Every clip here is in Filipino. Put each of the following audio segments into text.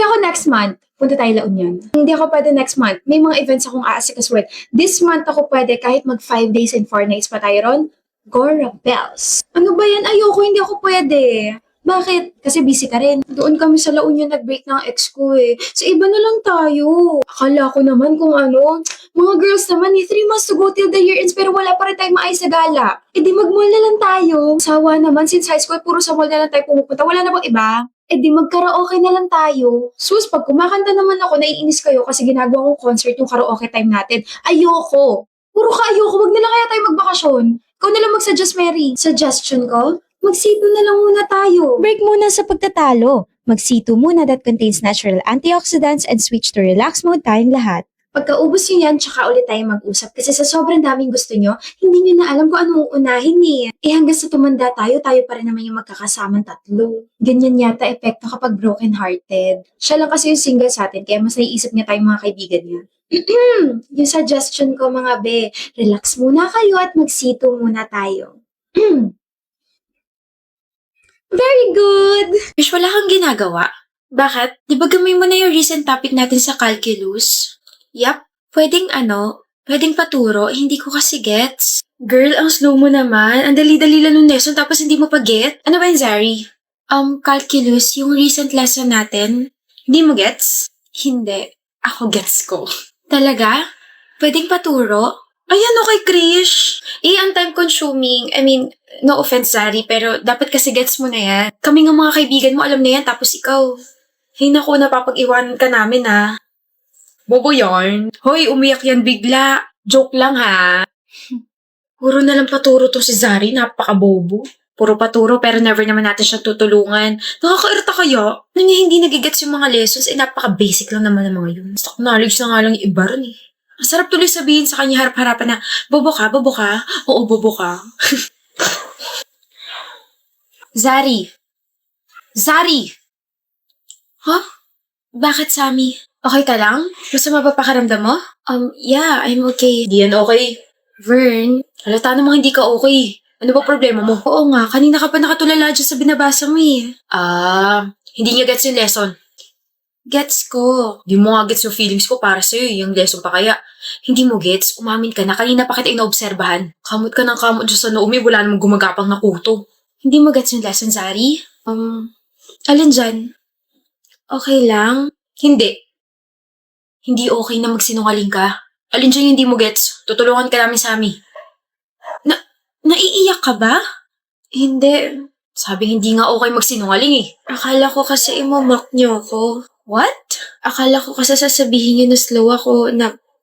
Free ako next month. Punta tayo La Union. Hindi ako pwede next month. May mga events akong aasikasuhin. This month ako pwede kahit mag 5 days and 4 nights pa tayo ron. Gora Bells. Ano ba yan? Ayoko, hindi ako pwede. Bakit? Kasi busy ka rin. Doon kami sa La Union nag-break ng ex ko eh. So iba na lang tayo. Akala ko naman kung ano, mga girls naman eh, 3 months to go till the year ends pero wala pa rin tayong maayos sa gala. Eh di mag-mall na lang tayo. Sawa naman, since high school, puro sa mall na lang tayo pumupunta. Wala na bang iba? Eh di mag-karaoke na lang tayo. Sus, pag kumakanta naman ako, naiinis kayo kasi ginagawa kong concert yung karaoke time natin. Ayoko. Puro ka ayoko, wag na lang kaya tayo magbakasyon. Ikaw na lang mag-suggest, Mary. Suggestion ko? Mag-C2 na lang muna tayo. Break muna sa pagtatalo. Mag-C2 muna that contains natural antioxidants and switch to relax mode tayong lahat. Pagkaubos nyo yan, tsaka ulit tayo mag-usap. Kasi sa sobrang daming gusto nyo, hindi nyo na alam kung anong uunahin eh. Eh hanggang sa tumanda tayo, tayo pa rin naman yung magkakasamang tatlo. Ganyan yata epekto kapag broken-hearted. Siya lang kasi yung single sa atin, kaya mas naiisip niya tayong mga kaibigan niya. Yung suggestion ko mga be, relax muna kayo at mag-C2 muna tayo. Very good! Wish wala kang ginagawa. Bakit? Di ba gamay mo na yung recent topic natin sa calculus? Yap, pwedeng paturo, hindi ko kasi gets. Girl, ang slow mo naman. Ang dali-dali lang ng lesson tapos hindi mo pa get. Ano ba yun, Zari? Calculus, yung recent lesson natin. Hindi mo gets? Hindi. Ako gets ko. Talaga? Pwedeng paturo? Ayan, okay, Krish. Ang time-consuming. No offense, Zari, pero dapat kasi gets mo na yan. Kami nga mga kaibigan mo, alam na yan, tapos ikaw. Naku, napapag-iwanan ka namin, ha? Bobo yarn. Hoy, umiyak yan bigla. Joke lang, ha? Puro na lang paturo to si Zari, napaka-bobo. Puro paturo, pero never naman natin siya tutulungan. Nakakairita kaya? Hindi nagigets yung mga lessons, napaka-basic lang naman ng mga yun. Stock knowledge na nga lang yung iba ron, eh. Ang sarap tuloy sabihin sa kanya harap-harapan na, bobo ka? Oo, bobo ka. Zari! Huh? Bakit, Sammy? Okay ka lang? Masama ba pakaramdam mo? Yeah, I'm okay. Di yan okay. Vern, halata namang hindi ka okay. Ano ba problema mo? Oo nga, kanina ka pa nakatulala dyan sa binabasa mo eh. Hindi niya gets yung lesson. Gets ko. Di mo nga gets yung feelings ko para sa'yo, yung lesson pa kaya. Hindi mo gets, umamin ka na, kanina pa kita inaobserbahan. Kamot ka ng kamot dyan sa Naomi, wala namang gumagapang na kuto. Hindi mo gets yung lesson, Zari? Alin dyan? Okay lang? Hindi. Hindi okay na magsinungaling ka. Alin dyan yung hindi mo gets? Tutulungan ka namin, Sammy. Naiiyak ka ba? Hindi. Sabi hindi nga okay magsinungaling eh. Akala ko kasi imomock niyo ako. What? Akala ko kasi sasabihin niyo na slow ako,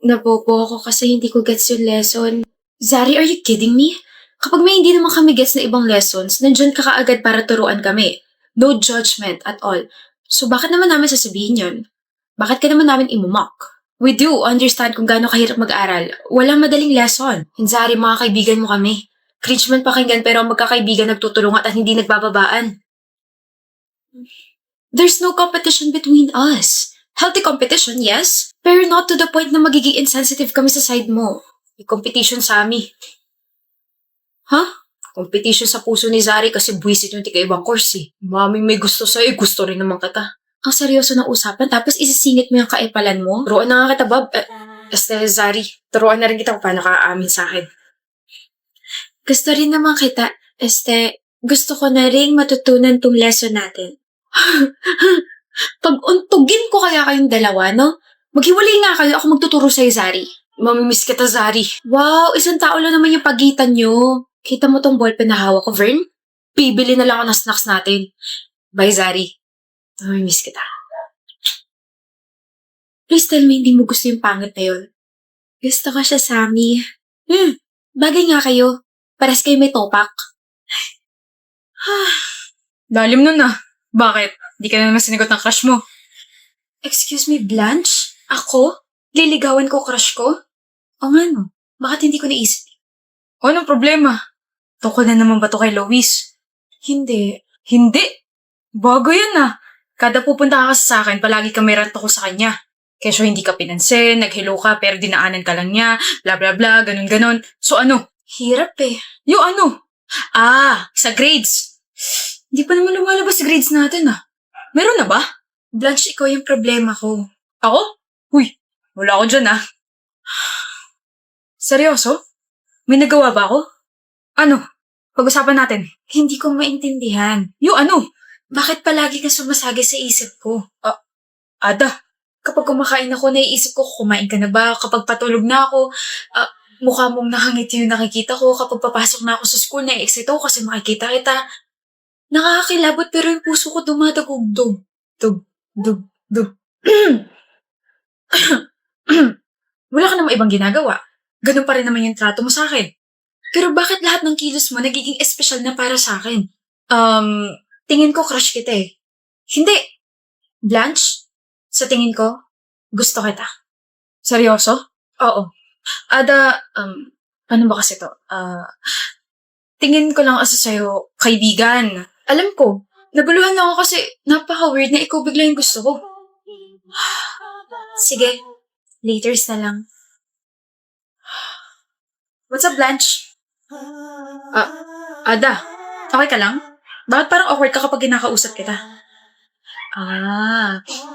nabobo ako kasi hindi ko gets yung lesson. Zari, are you kidding me? Kapag may hindi naman kami gets na ibang lessons, nandyan ka kaagad para turuan kami. No judgment at all. So bakit naman namin sasabihin yun? Bakit ka naman namin imomock? We do understand kung gaano kahirap mag-aral. Walang madaling lesson. Zari, mga kaibigan mo kami. Cringe man pakinggan pero ang magkakaibigan nagtutulungan at hindi nagbababaan. There's no competition between us. Healthy competition, yes. Pero not to the point na magiging insensitive kami sa side mo. May competition sa amin. Competition sa puso ni Zari kasi buwisit yung tika-ibang course eh. Mami may gusto sa'yo, gusto rin naman kita. Ang seryoso ng usapan tapos isisingit mo yung kaipalan mo. Turuan na nga kita, Bob. Zari, turuan na rin kita kung paano ka aamin sa akin. Gusto rin naman kita. Gusto ko na rin matutunan tong lesson natin. Pag-untugin ko kaya kayong dalawa, no? Maghiwalay nga kayo, ako magtuturo sa'yo, Zari. Mamimiss kita, Zari. Wow, isang tao lang naman yung pagitan nyo. Kita mo tong ballpen na hawak ko, Vern? Bibili na lang ako ng snacks natin. Bye, Zari. Mamimiss kita. Please tell me hindi mo gusto yung pangit na yun. Gusto ko siya, Sammy. Bagay nga kayo. Pares kayo may topak. Lalim nun ah. Bakit? Di ka na naman sinagot ng crush mo. Excuse me, Blanche? Ako? Liligawan ko crush ko? O nga no, bakit hindi ko naisip? O, anong problema? Tungkol na naman ba to kay Lois? Hindi. Hindi. Bago yan ah. Kada pupunta ka kasi sa akin, palagi ka may rant ako sa kanya. Kesyo hindi ka pinansin, nag-hello ka pero dinaanan ka lang niya, bla bla bla, ganun-ganon. So ano? Hirap eh. Yung ano? Sa grades. Hindi pa naman lumalabas sa grades natin ah. Meron na ba? Blanche, ikaw yung problema ko. Ako? Huy, wala ako dyan ah. Seryoso? May nagawa ba ako? Ano? Pag-usapan natin. Hindi ko maintindihan. Yung ano? Bakit palagi ka sumasagi sa isip ko? Ada, Kapag kumakain ako, naiisip ko, kumain ka na ba? Kapag patulog na ako, mukha mong nakangiti yung nakikita ko. Kapag papasok na ako sa school, nai-excite ako kasi makikita kita. Nakakakilabot pero yung puso ko dumadagugdog. Dug, dug, dug. wala ka namang ibang ginagawa. Ganun pa rin naman yung trato mo sa akin. Pero bakit lahat ng kilos mo nagiging espesyal na para sa akin? Tingin ko crush kita eh. Hindi. Blanche, sa tingin ko, gusto kita. Seryoso? Oo. Ada, ano ba kasi to? Tingin ko lang kasi sa'yo, kaibigan. Alam ko, naguluhan lang ako kasi napaka-weird na ikaw bigla yung gusto ko. Sige, laters na lang. What's up, Blanche? Ada, okay ka lang? Bakit parang awkward ka kapag kinakausap kita?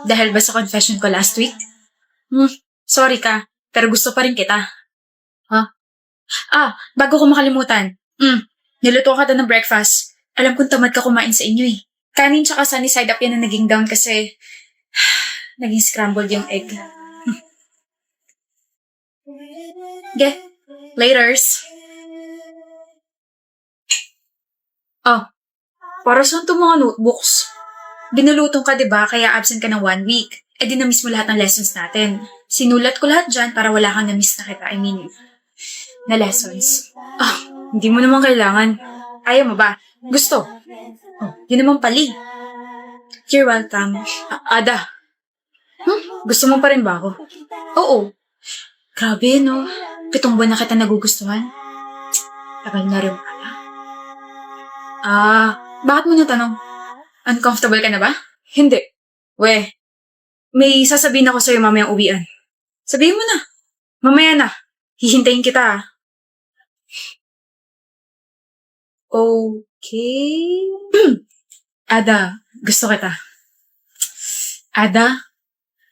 Dahil ba sa confession ko last week? Sorry ka, pero gusto pa rin kita. Bago ko makalimutan. Niluto ka ng breakfast. Alam kong tamad ka kumain sa inyo eh. Kanin tsaka sunny side up yan na naging down kasi naging scrambled yung egg. Laters. Para saan itong mga notebooks? Binulutong ka, diba? Kaya absent ka ng 1 week. Eh di na-miss mo lahat ng lessons natin. Sinulat ko lahat dyan para wala kang na-miss na kita. Na lessons. Hindi mo naman kailangan. Ayaw mo ba? Gusto? Yun naman pali. You're welcome. Ada. Gusto mo pa rin ba ako? Oo. Grabe, no? 7 buwan na kita nagugustuhan. Tagal na rin pala. Bakit mo natanong? Uncomfortable ka na ba? Hindi. May sasabihin ako sa'yo mamayang uwian. Sabihin mo na. Mamaya na. Hihintayin kita. Okay. Ada, gusto kita. Ada,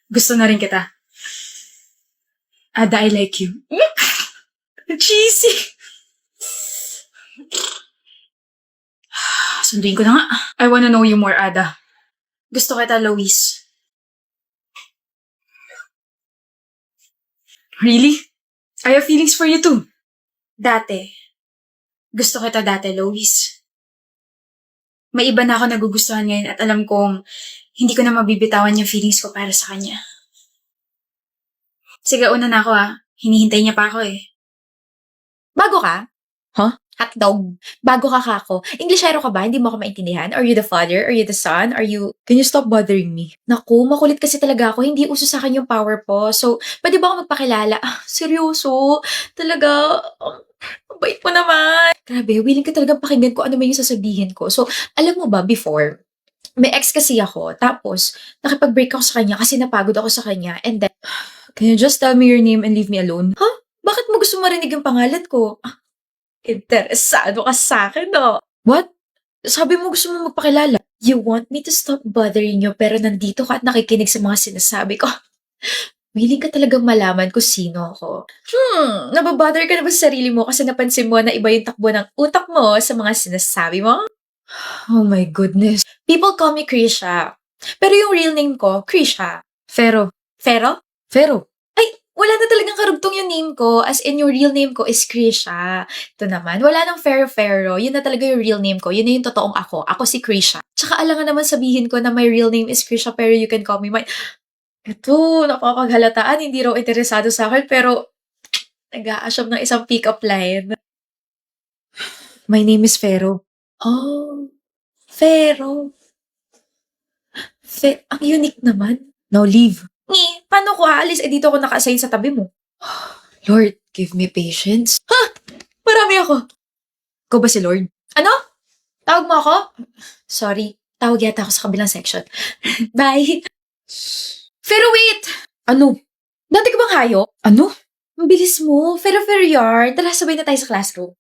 gusto na rin kita. Ada, I like you. Cheesy. Sunduin ko na nga. I wanna know you more, Ada. Gusto kita, Lois. Really? I have feelings for you too. Dati. Gusto kita dati, Lois. May iba na ako nagugustuhan ngayon at alam kong hindi ko na mabibitawan yung feelings ko para sa kanya. Sige, una na ako Hinihintay niya pa ako eh. Bago ka? Huh? Hotdog. Bago ka kako. Englishero ka ba? Hindi mo ako maintindihan? Are you the father? Are you the son? Are you... Can you stop bothering me? Naku, makulit kasi talaga ako. Hindi uso sa akin yung power po. So, pwede ba ako magpakilala? Seryoso? Talaga? Ang bait mo naman. Grabe, willing ka talagang pakinggan ko ano man yung sasabihin ko. So, alam mo ba, before, may ex kasi ako. Tapos, nakipag-break ako sa kanya kasi napagod ako sa kanya. And then, can you just tell me your name and leave me alone? Huh? Bakit mo gusto marinig yung pangalan ko? Interesado ka sa akin, no? What? Sabi mo gusto mo magpakilala. You want me to stop bothering you pero nandito ka at nakikinig sa mga sinasabi ko. Willing ka talagang malaman kung sino ako. Nababother ka na ba sa sarili mo kasi napansin mo na iba yung takbo ng utak mo sa mga sinasabi mo? Oh my goodness. People call me Krisha. Pero yung real name ko, Krisha. Fero. Fero? Fero. Ay, wala na talagang karugtong yung name ko. As in, yung real name ko is Krisha. Ito naman, wala nang Fero. Yun na talaga yung real name ko. Yun na yung totoong ako. Ako si Krisha. Tsaka alangan naman sabihin ko na my real name is Krisha pero you can call me my... Ito, napapaghalataan. Hindi raw interesado sa akin pero nag-a-assume ng isang pick-up line. My name is Fero. Oh, Fero. Ang unique naman. Now leave. Paano ko aalis? Dito ako naka-assign sa tabi mo. Lord, give me patience. Marami ako. Ikaw ba si Lord? Ano? Tawag mo ako? Sorry, tawag yata ako sa kabilang section. Bye. Pero wait! Ano? Dati ka bang hayop? Ano? Ang bilis mo. Fero yard. Tara, sabay na tayo sa classroom.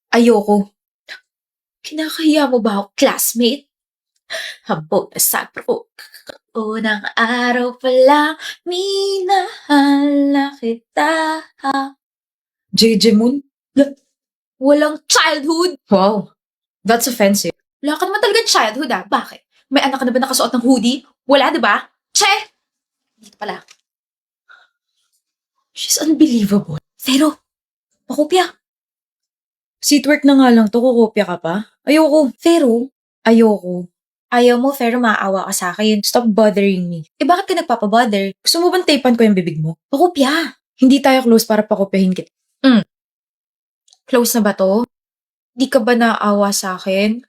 Ayoko. Kinakahiya mo ba ako, classmate? Habog na sapro. Unang araw pa lang, minahal na kita. JJ Moon? Walang childhood. Wow, that's offensive. Wala ka naman talagang childhood Bakit? May anak ka na ba nakasuot ng hoodie? Wala, di ba? Che! Dito pala. She's unbelievable. Pero, pakopya. Seatwork na nga lang to, kukopya ka pa. Ayoko. Pero, ayoko. Ayaw mo, pero maaawa ka sa akin. Stop bothering me. Eh bakit ka nagpapabother? Gusto mo bang tapean ko yung bibig mo? Pakopya. Hindi tayo close para pakopyahin kita. Close na ba to? Di ka ba naaawa sa akin?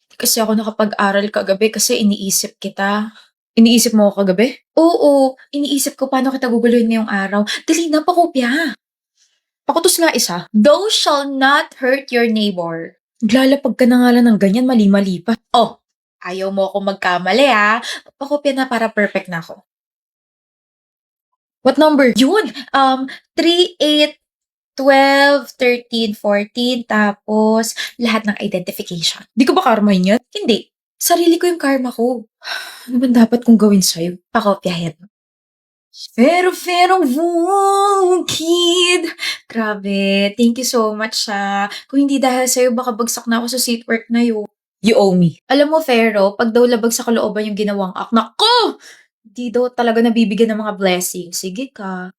Di kasi ako nakapag-aral kagabi kasi iniisip kita. Iniisip mo ako kagabi? Oo, iniisip ko paano kita guguluhin ngayong araw. Dali na, pakopya. Pakutos nga isa. Thou shall not hurt your neighbor. Naglalapag ka na nga lang ng ganyan, mali-mali pa. Oh, ayaw mo ako magkamali Pakopya na para perfect na ako. What number? Yun! 3, 8, 12, 13, 14, tapos lahat ng identification. Di ko ba karmahin yan? Hindi. Sarili ko yung karma ko. Ano ba dapat kong gawin sa'yo? Pakopyahin. Pero, wow, kid! Grabe, thank you so much Kung hindi dahil sa'yo, baka bagsak na ako sa seatwork na yun. You owe me. Alam mo, Fero, pag daw labag sa kalooban yung ginawang act, nako! Di daw talaga nabibigyan ng mga blessings. Sige ka.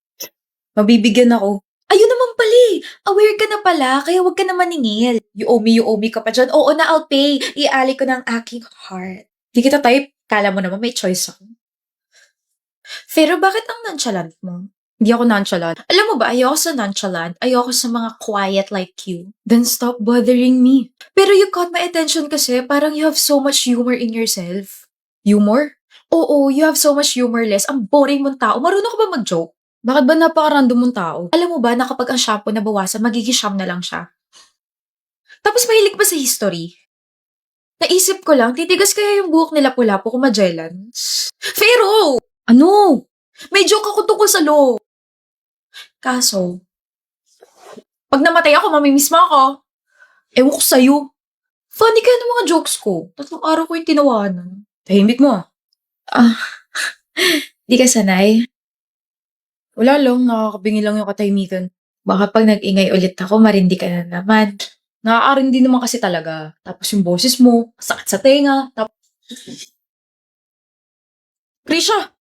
Mabibigyan ako. Ayun naman pala Aware ka na pala, kaya wag ka na maningil. You owe me ka pa dyan. Oo na, I'll pay. Iali ko ng aking heart. Di kita type. Kala mo naman may choice ako. Pero bakit ang nonchalant mo? Hindi ako nonchalant. Alam mo ba, ayoko sa nonchalant. Ayoko sa mga quiet like you. Then stop bothering me. Pero you caught my attention kasi parang you have so much humor in yourself. Humor? Oo, you have so much humorless. Ang boring mong tao. Marunong ka ba mag-joke? Bakit ba napaka-random mong tao? Alam mo ba na kapag ang shampoo nabawasan, magiging siyam na lang siya? Tapos mahilig pa sa history. Naisip ko lang, titigas kaya yung buhok nila Lapu-Lapu kung Magellans? Pero! Ano? May joke ako tungkol sa law. Kaso, pag namatay ako, mamimiss mo ako. Ewan ko sa'yo. Funny kaya ng mga jokes ko. 3 araw ko yung tinawanan. Tahimik mo Di ka sanay? Wala lang, nakakabingi lang yung katahimikan. Baka pag nag-ingay ulit ako, marindi ka na naman. Nakakaarindi naman kasi talaga. Tapos yung boses mo, sakit sa tenga. Krisha!